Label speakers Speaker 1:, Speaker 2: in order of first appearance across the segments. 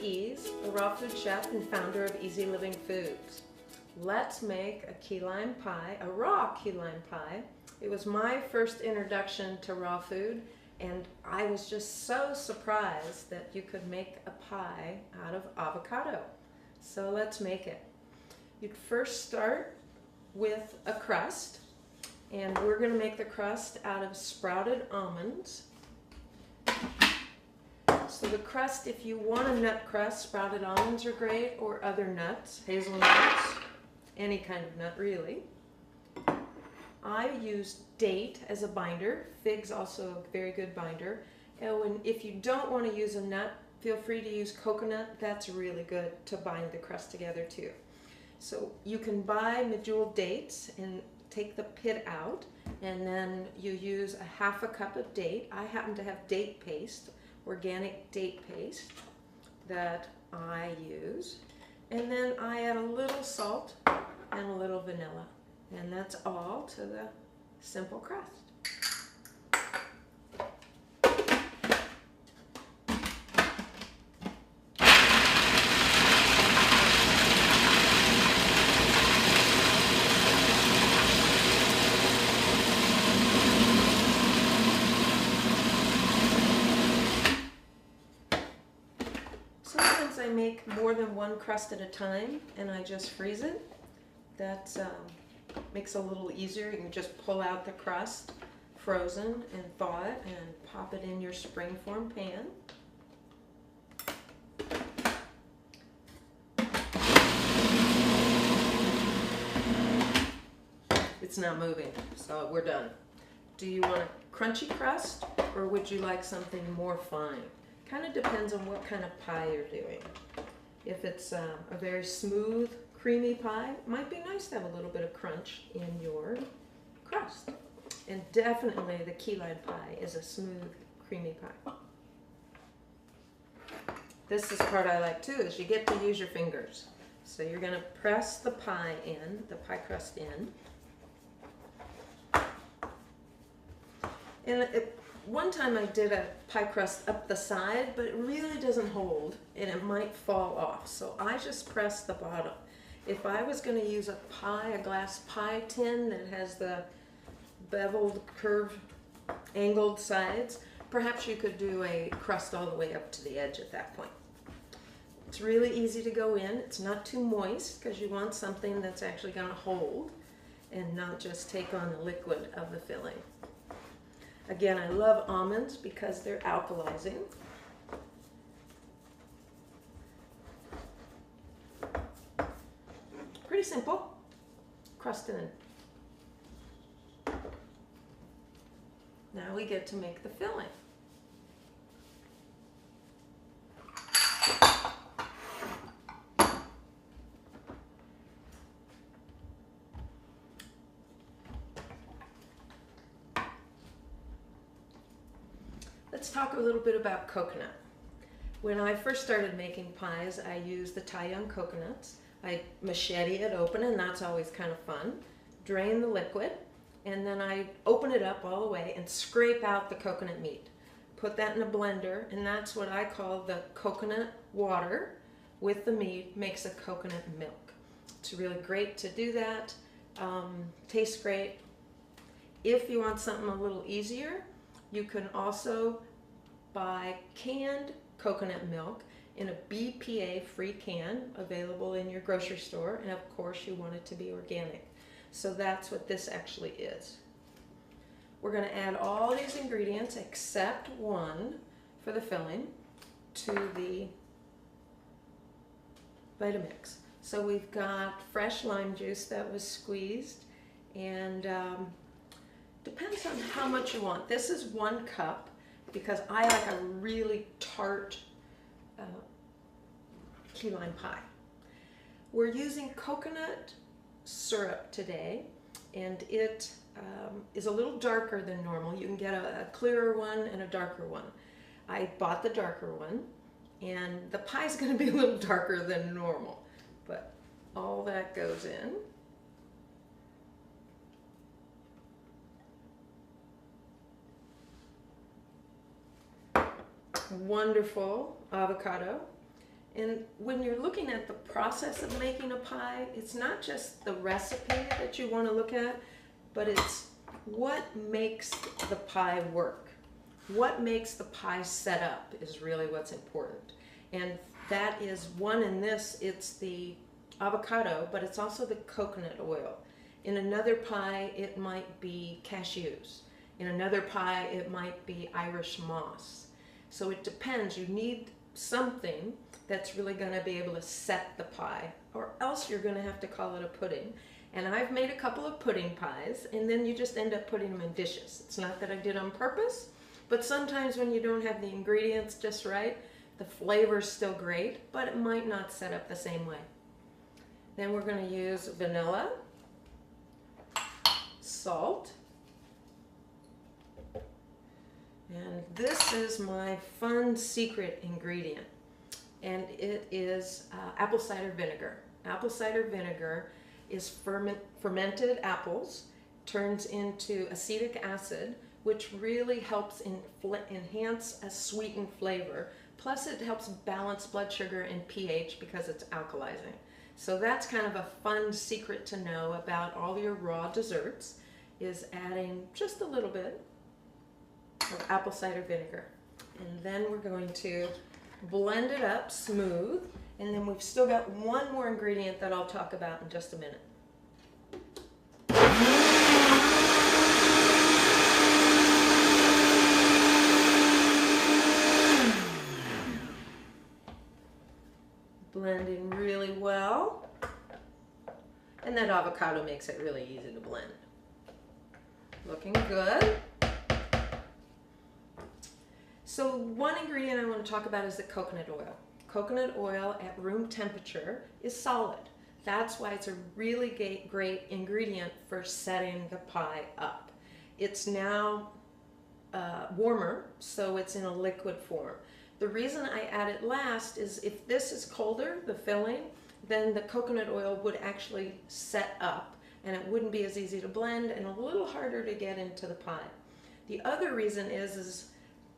Speaker 1: Ease, a raw food chef and founder of Easy Living Foods. Let's make a key lime pie, a raw key lime pie. It was my first introduction to raw food, and I was just so surprised that you could make a pie out of avocado. So let's make it. You'd first start with a crust, and we're going to make the crust out of sprouted almonds. So the crust, if you want a nut crust, sprouted almonds are great, or other nuts, hazelnuts, any kind of nut really. I use date as a binder. Fig's also a very good binder. And if you don't want to use a nut, feel free to use coconut. That's really good to bind the crust together too. So you can buy medjool dates and take the pit out, and then you use a half a cup of date. I happen to have date paste, organic date paste that I use, and then I add a little salt and a little vanilla, and that's all to the simple crust. Sometimes I make more than one crust at a time, and I just freeze it. That makes it a little easier. You can just pull out the crust frozen and thaw it and pop it in your springform pan. It's not moving, so we're done. Do you want a crunchy crust, or would you like something more fine? Kind of depends on what kind of pie you're doing. If it's a very smooth, creamy pie, it might be nice to have a little bit of crunch in your crust. And definitely the key lime pie is a smooth, creamy pie. This is the part I like too, is you get to use your fingers. So you're going to press the pie in, the pie crust in. And one time I did a pie crust up the side, but it really doesn't hold and it might fall off. So I just press the bottom. If I was going to use a glass pie tin that has the beveled, curved, angled sides, perhaps you could do a crust all the way up to the edge at that point. It's really easy to go in. It's not too moist because you want something that's actually going to hold and not just take on the liquid of the filling. Again, I love almonds because they're alkalizing. Pretty simple. Crust in. Now we get to make the filling. Let's talk a little bit about coconut. When I first started making pies, I used the Thai young coconuts. I machete it open, and that's always kind of fun. Drain the liquid, and then I open it up all the way and scrape out the coconut meat. Put that in a blender, and that's what I call the coconut water with the meat makes a coconut milk. It's really great to do that. Tastes great. If you want something a little easier, you can also buy canned coconut milk in a BPA-free can available in your grocery store, and of course you want it to be organic. So that's what this actually is. We're going to add all these ingredients except one for the filling to the Vitamix. So we've got fresh lime juice that was squeezed, and depends on how much you want. This is 1 cup because I like a really tart key lime pie. We're using coconut syrup today, and it is a little darker than normal. You can get a clearer one and a darker one. I bought the darker one, and the pie is going to be a little darker than normal, but all that goes in. Wonderful avocado, And when you're looking at the process of making a pie, it's not just the recipe that you want to look at, but it's what makes the pie work. What makes the pie set up is really what's important. And that is one in this, it's the avocado, but it's also the coconut oil. In another pie, it might be cashews. In another pie, it might be Irish moss. So it depends. You need something that's really going to be able to set the pie, or else you're going to have to call it a pudding. And I've made a couple of pudding pies, and then you just end up putting them in dishes. It's not that I did on purpose, but sometimes when you don't have the ingredients just right, the flavor's still great, but it might not set up the same way. Then we're going to use vanilla, salt, and this is my fun secret ingredient, and it is apple cider vinegar. Apple cider vinegar is fermented apples, turns into acetic acid, which really helps enhance a sweetened flavor. Plus it helps balance blood sugar and pH because it's alkalizing. So that's kind of a fun secret to know about all your raw desserts, is adding just a little bit of apple cider vinegar. And then we're going to blend it up smooth, and then we've still got one more ingredient that I'll talk about in just a minute. Blending really well, and that avocado makes it really easy to blend. Looking good. So one ingredient I want to talk about is the coconut oil. Coconut oil at room temperature is solid. That's why it's a really great ingredient for setting the pie up. It's now warmer, so it's in a liquid form. The reason I add it last is if this is colder, the filling, then the coconut oil would actually set up and it wouldn't be as easy to blend and a little harder to get into the pie. The other reason is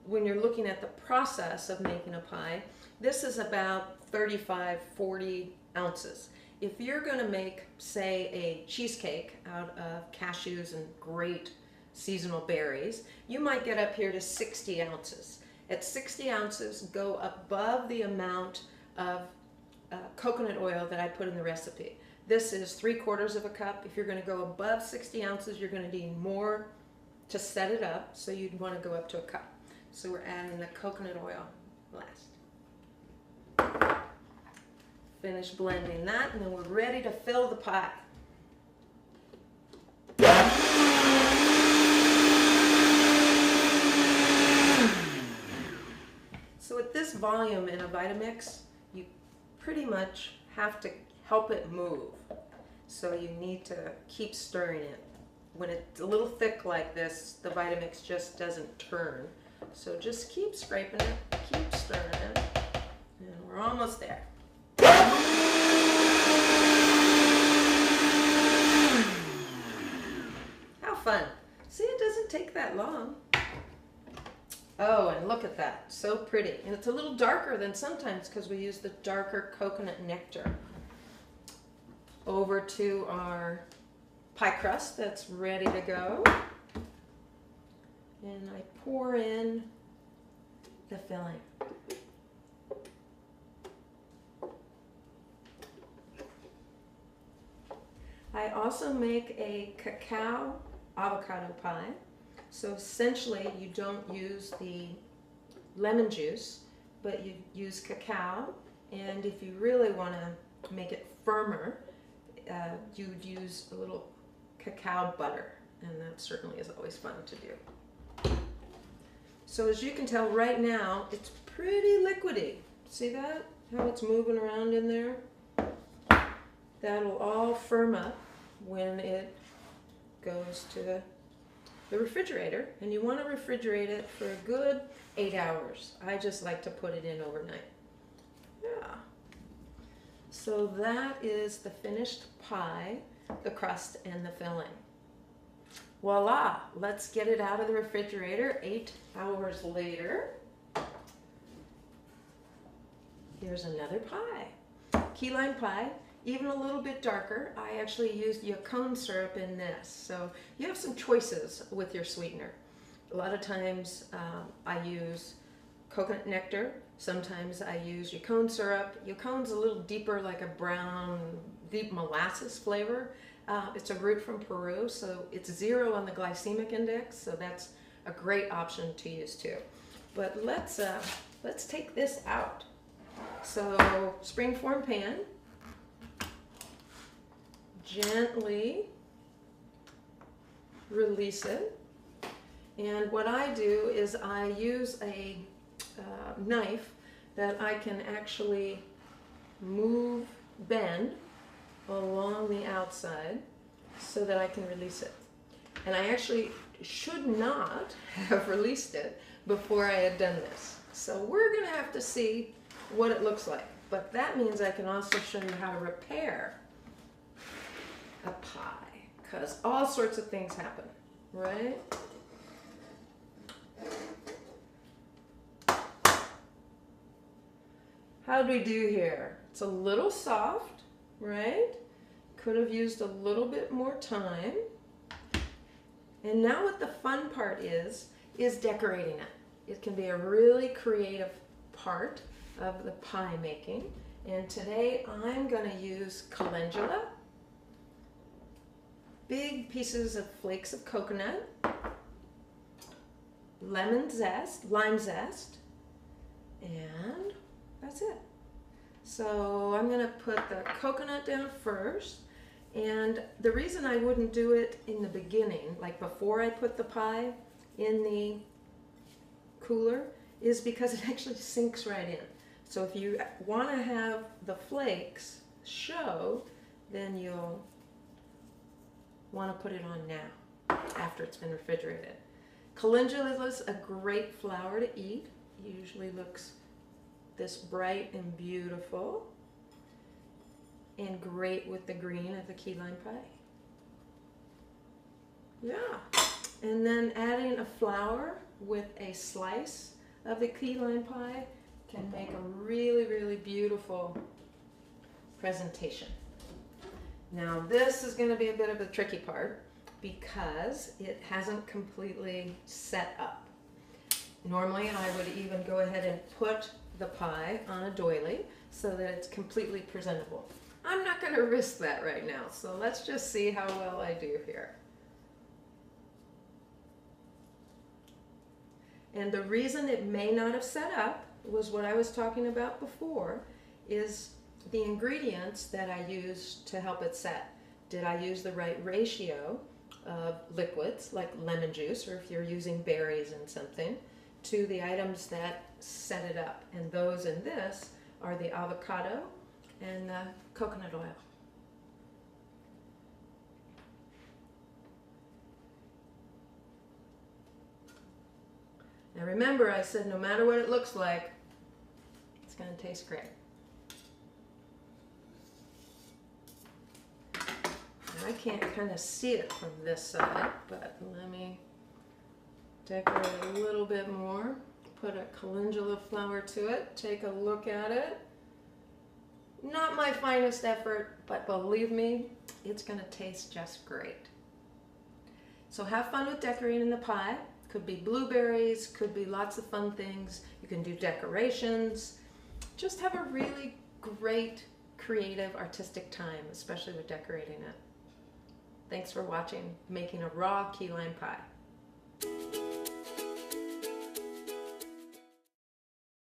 Speaker 1: when you're looking at the process of making a pie, this is about 35-40 ounces. If you're going to make, say, a cheesecake out of cashews and great seasonal berries, you might get up here to 60 ounces. At 60 ounces, go above the amount of coconut oil that I put in the recipe. This is 3/4 of a cup. If you're going to go above 60 ounces, you're going to need more to set it up, so you'd want to go up to a cup. So we're adding the coconut oil last. Finish blending that, and then we're ready to fill the pie. So at this volume in a Vitamix, you pretty much have to help it move. So you need to keep stirring it. When it's a little thick like this, the Vitamix just doesn't turn. So just keep scraping it, keep stirring it, and we're almost there. How fun. See, it doesn't take that long. Oh, and look at that, so pretty. And it's a little darker than sometimes because we use the darker coconut nectar. Over to our pie crust that's ready to go. And I pour in the filling. I also make a cacao avocado pie. So essentially you don't use the lemon juice, but you use cacao, and if you really want to make it firmer, you would use a little cacao butter, and that certainly is always fun to do. So as you can tell right now, it's pretty liquidy. See that? How it's moving around in there? That'll all firm up when it goes to the refrigerator, and you want to refrigerate it for a good 8 hours. I just like to put it in overnight. Yeah. So that is the finished pie, the crust and the filling. Voila, let's get it out of the refrigerator 8 hours later. Here's another pie. Key lime pie, even a little bit darker. I actually used yacon syrup in this. So you have some choices with your sweetener. A lot of times I use coconut nectar. Sometimes I use yacon syrup. Yacon's a little deeper, like a brown, deep molasses flavor. It's a root from Peru, so it's 0 on the glycemic index, so that's a great option to use too. But let's take this out. So springform pan, gently release it. And what I do is I use a knife that I can actually bend along the outside so that I can release it. And I actually should not have released it before I had done this. So we're going to have to see what it looks like. But that means I can also show you how to repair a pie, because all sorts of things happen, right? How do we do here? It's a little soft, right? Could have used a little bit more time. And now what the fun part is decorating it. It can be a really creative part of the pie making. And today I'm going to use calendula, big pieces of flakes of coconut, lime zest, and that's it. So I'm going to put the coconut down first. And the reason I wouldn't do it in the beginning, like before I put the pie in the cooler, is because it actually sinks right in. So if you want to have the flakes show, then you'll want to put it on now after it's been refrigerated. Calendula is a great flower to eat. It usually looks this bright and beautiful, and great with the green of the key lime pie. Yeah, and then adding a flower with a slice of the key lime pie can make a really, really beautiful presentation. Now this is going to be a bit of a tricky part because it hasn't completely set up. Normally I would even go ahead and put the pie on a doily so that it's completely presentable. I'm not going to risk that right now, so let's just see how well I do here. And the reason it may not have set up was what I was talking about before, is the ingredients that I used to help it set. Did I use the right ratio of liquids, like lemon juice, or if you're using berries in something, to the items that set it up? And those in this are the avocado and the coconut oil. Now remember, I said no matter what it looks like, it's going to taste great. Now I can't kind of see it from this side, but let me decorate a little bit more. Put a calendula flower to it. Take a look at it. Not my finest effort, but believe me, it's going to taste just great. So have fun with decorating the pie. Could be blueberries, could be lots of fun things. You can do decorations. Just have a really great, creative, artistic time, especially with decorating it. Thanks for watching Making a Raw Key Lime Pie.